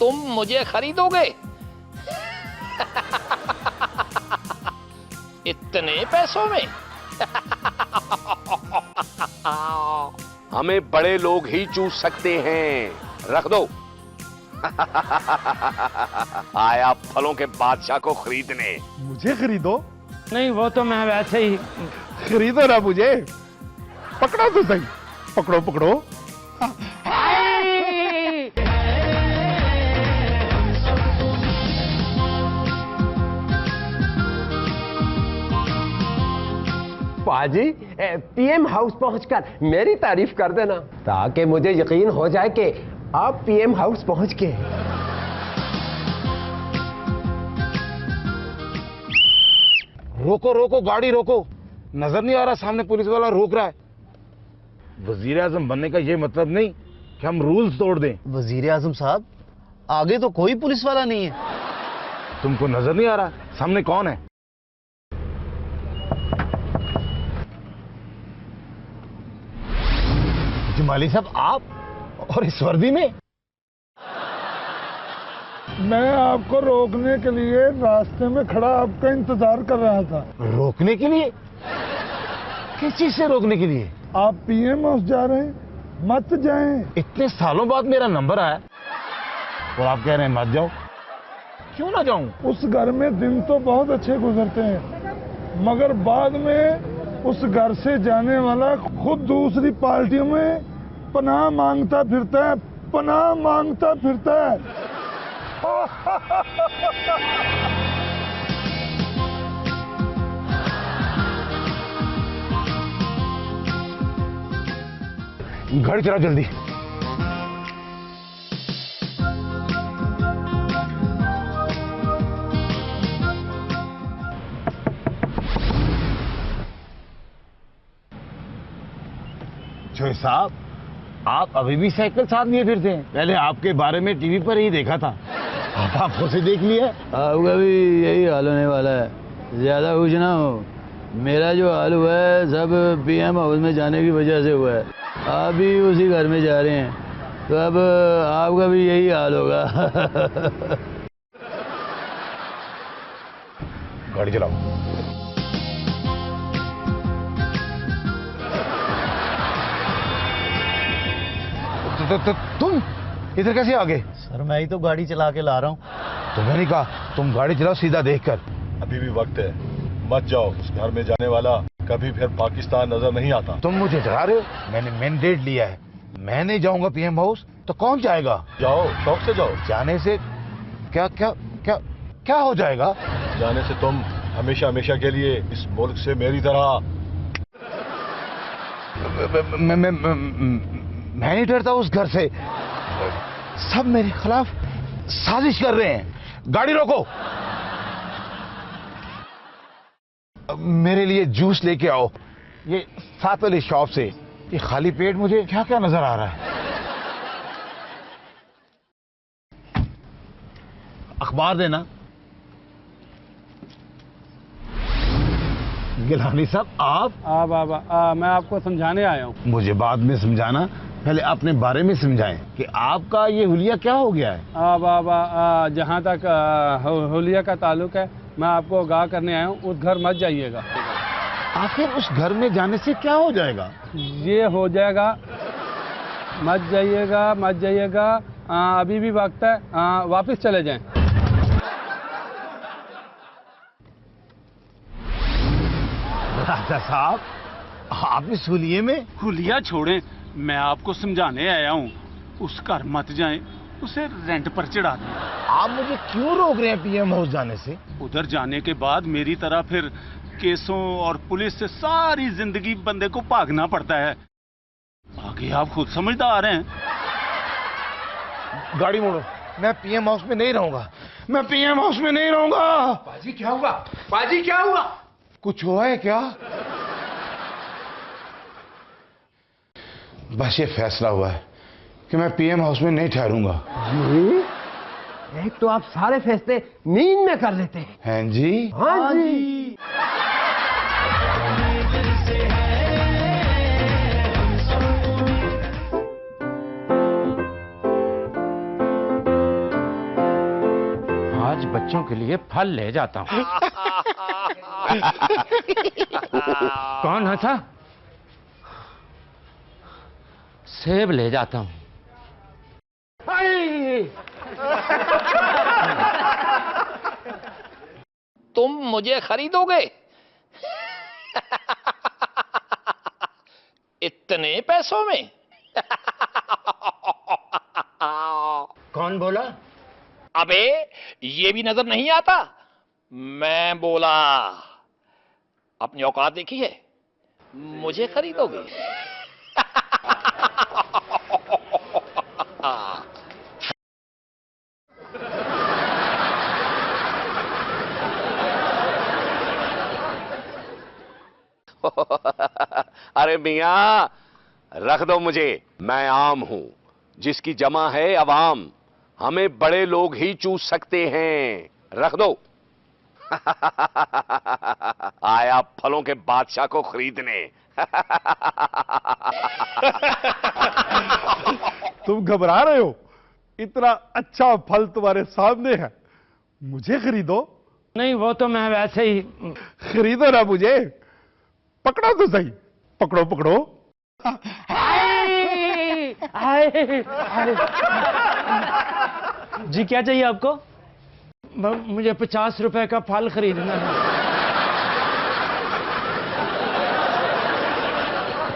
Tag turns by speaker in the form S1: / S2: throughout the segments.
S1: तुम मुझे खरीदोगे? इतने पैसों में?
S2: हमें बड़े लोग ही चूस सकते हैं। रख दो। आया फलों के बादशाह को खरीदने।
S3: मुझे खरीदो?
S4: नहीं, वो तो मैं वैसे ही।
S3: खरीदो ना मुझे, पकड़ो तो सही। पकड़ो पकड़ो।
S5: पाजी, पीएम हाउस पहुंचकर मेरी तारीफ कर देना, ताकि मुझे यकीन हो जाए कि आप पीएम हाउस पहुंच के।
S3: रोको रोको, गाड़ी रोको। नजर नहीं आ रहा सामने पुलिस वाला रोक रहा है। वजीर आजम बनने का ये मतलब नहीं कि हम रूल्स तोड़ दें।
S6: वजीर आजम साहब, आगे तो कोई पुलिस वाला नहीं है।
S3: तुमको नजर नहीं आ रहा सामने कौन है? जमाली साहब, आप और इस वर्दी में?
S7: मैं आपको रोकने के लिए रास्ते में खड़ा आपका इंतजार कर रहा था।
S3: रोकने के लिए? किस चीज से रोकने के लिए?
S7: आप पीएम हाउस जा रहे हैं, मत जाएं।
S3: इतने सालों बाद मेरा नंबर आया और आप कह रहे हैं मत जाओ। क्यों ना जाऊं?
S7: उस घर में दिन तो बहुत अच्छे गुजरते हैं, मगर बाद में उस घर से जाने वाला खुद दूसरी पार्टियों में पनाह मांगता फिरता है, पनाह मांगता फिरता है।
S3: गाड़ी चलाओ जल्दी। छोटे साहब, आप अभी भी साइकिल साथ लिए फिरते हैं? पहले आपके बारे में टीवी पर ही देखा था, आप आंखों से देख लिया।
S4: आपका भी यही हाल होने वाला है, ज्यादा कुछ ना हो। मेरा जो हाल हुआ है सब पीएम हाउस में जाने की वजह से हुआ है। आप भी उसी घर में जा रहे हैं, तो अब आपका भी यही हाल होगा।
S3: गाड़ी चलाओ। तुम इधर कैसे आ गए?
S6: सर, मैं ही तो गाड़ी चला के ला रहा हूँ।
S3: तुम्हें नहीं कहा तुम गाड़ी चलाओ सीधा देखकर।
S8: अभी भी वक्त है, मत जाओ। उस घर में जाने वाला कभी फिर पाकिस्तान नजर नहीं आता।
S3: तुम मुझे डरा रहे हो? मैंने मैंडेट लिया है, मैं नहीं जाऊंगा पीएम हाउस, तो कौन जाएगा?
S8: जाओ, शौक से जाओ।
S3: जाने से क्या क्या क्या क्या हो जाएगा?
S8: जाने से तुम हमेशा हमेशा के लिए इस मुल्क से मेरी तरह।
S3: मैं नहीं डरता उस घर से, सब मेरे खिलाफ साजिश कर रहे हैं। गाड़ी रोको, मेरे लिए जूस लेके आओ, ये साथ वाली शॉप से। ये खाली पेट मुझे क्या क्या नजर आ रहा है? अखबार देना। गिलानी साहब, आप?
S4: मैं आपको समझाने आया हूँ।
S3: मुझे बाद में समझाना, पहले अपने बारे में समझाएं कि आपका ये हुलिया क्या हो गया है।
S4: जहाँ तक हुलिया का ताल्लुक है, मैं आपको आगाह करने आया हूँ, उस घर मत जाइएगा।
S3: आखिर उस घर में जाने से क्या हो जाएगा?
S4: ये हो जाएगा, मत जाइएगा, मत जाइएगा। अभी भी वक्त है, वापस चले जाएं।
S3: राजा साहब, आप इस हुलिये में?
S9: हुलिया छोड़ें, मैं आपको समझाने आया हूँ। उस घर मत जाएं, उसे रेंट पर चढ़ा दें।
S3: आप मुझे क्यों रोक रहे हैं पीएम हाउस जाने से?
S9: उधर जाने के बाद मेरी तरह फिर केसों और पुलिस से सारी जिंदगी बंदे को भागना पड़ता है। आगे आप खुद समझदार हैं।
S3: गाड़ी मोड़ो, मैं पीएम हाउस में नहीं रहूंगा, मैं पीएम हाउस में नहीं रहूंगा।
S5: पाजी क्या हुआ? पाजी क्या हुआ?
S3: कुछ हुआ है क्या? बस ये फैसला हुआ है कि मैं पीएम हाउस में नहीं ठहरूंगा।
S5: एक तो आप सारे फैसले नींद में कर लेते हैं।
S3: हैं जी?
S5: हाँ जी।
S3: आज बच्चों के लिए फल ले जाता हूँ। कौन है था? सेब ले जाता हूँ।
S1: तुम मुझे खरीदोगे? इतने पैसों में?
S3: कौन बोला?
S1: अबे ये भी नजर नहीं आता? मैं बोला। अपनी औकात देखी है? मुझे खरीदोगे?
S2: अरे मियाँ, रख दो मुझे। मैं आम हूं, जिसकी जमा है अवाम। हमें बड़े लोग ही चूस सकते हैं। रख दो। आया फलों के बादशाह को खरीदने।
S7: तुम घबरा रहे हो? इतना अच्छा फल तुम्हारे सामने है, मुझे खरीदो।
S3: नहीं, वो तो मैं वैसे ही।
S7: खरीदो ना मुझे, पकड़ो तो सही। पकड़ो पकड़ो।
S6: जी क्या चाहिए आपको?
S3: मुझे 50 रुपए का फल खरीदना है।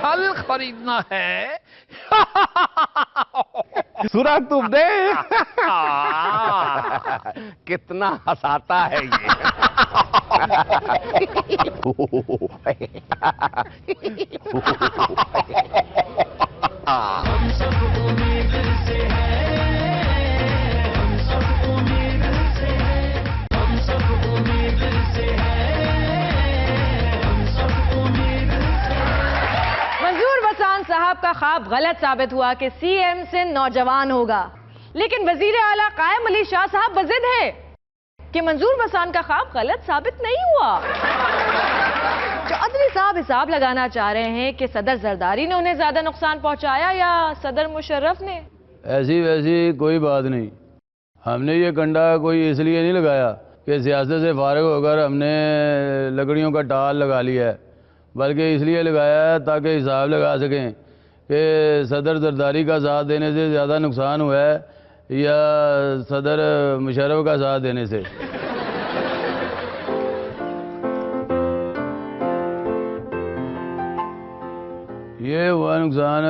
S1: फल खरीदना है?
S7: सुना तुमने?
S2: कितना हंसाता है ये।
S10: मंजूर बसान साहब का ख्वाब गलत साबित हुआ कि सीएम से नौजवान होगा, लेकिन वजीर आला कायम अली शाह साहब बजिद है कि मंजूर बसान का ख्वाब गलत साबित नहीं हुआ। चौधरी साहब हिसाब लगाना चाह रहे हैं कि सदर जरदारी ने उन्हें ज्यादा नुकसान पहुंचाया या सदर मुशर्रफ ने।
S4: ऐसी वैसी कोई बात नहीं। हमने ये कंडा कोई इसलिए नहीं लगाया कि सियासत से फारिग होकर हमने लकड़ियों का टाल लगा लिया है, बल्कि इसलिए लगाया है ताकि हिसाब लगा सकें कि सदर जरदारी का साथ देने से ज़्यादा नुकसान हुआ है या सदर मुशर्रफ का साथ देने से। ये हुआ नुकसान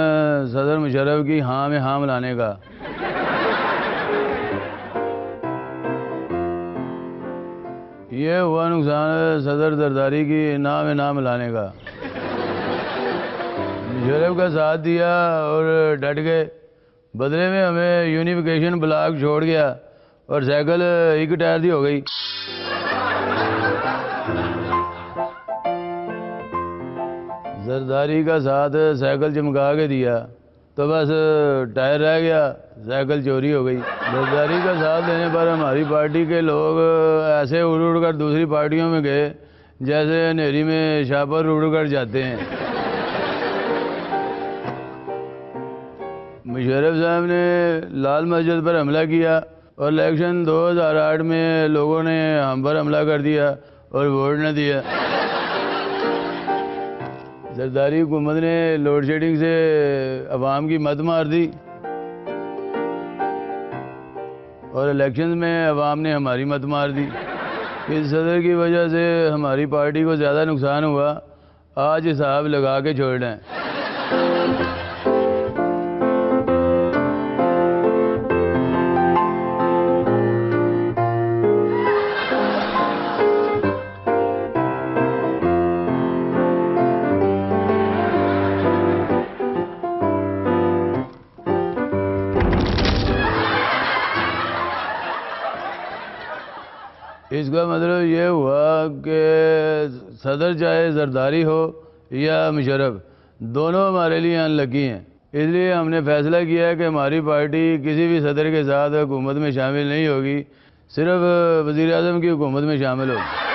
S4: सदर मुशर्रफ की हाँ में हाँ मिलाने का। ये हुआ नुकसान सदर जरदारी की ना में ना मिलाने का। मुशर्रफ का साथ दिया और डट गए, बदले में हमें यूनिफिकेशन ब्लॉक छोड़ गया और साइकिल एक टायर दी हो गई। जरदारी का साथ साइकिल चमका के दिया तो बस टायर रह गया, साइकिल चोरी हो गई। जरदारी का साथ देने पर हमारी पार्टी के लोग ऐसे उड़ उड़ कर दूसरी पार्टियों में गए जैसे अंधेरी में शापर उड़ उड़ कर जाते हैं। मुशर्रफ साहब ने लाल मस्जिद पर हमला किया और इलेक्शन 2008 में लोगों ने हम पर हमला कर दिया और वोट न दिया। जरदारी हुकूमत ने लोड शेडिंग से अवाम की मत मार दी और इलेक्शन में अवाम ने हमारी मत मार दी। इस सदर की वजह से हमारी पार्टी को ज़्यादा नुकसान हुआ। आज हिसाब लगा के छोड़ दें। इसका मतलब ये हुआ कि सदर चाहे जरदारी हो या मुशर्रफ, दोनों हमारे लिए अनलकी हैं। इसलिए हमने फैसला किया है कि हमारी पार्टी किसी भी सदर के साथ हुकूमत में शामिल नहीं होगी, सिर्फ वज़ीर आज़म की हुकूमत में शामिल होगी।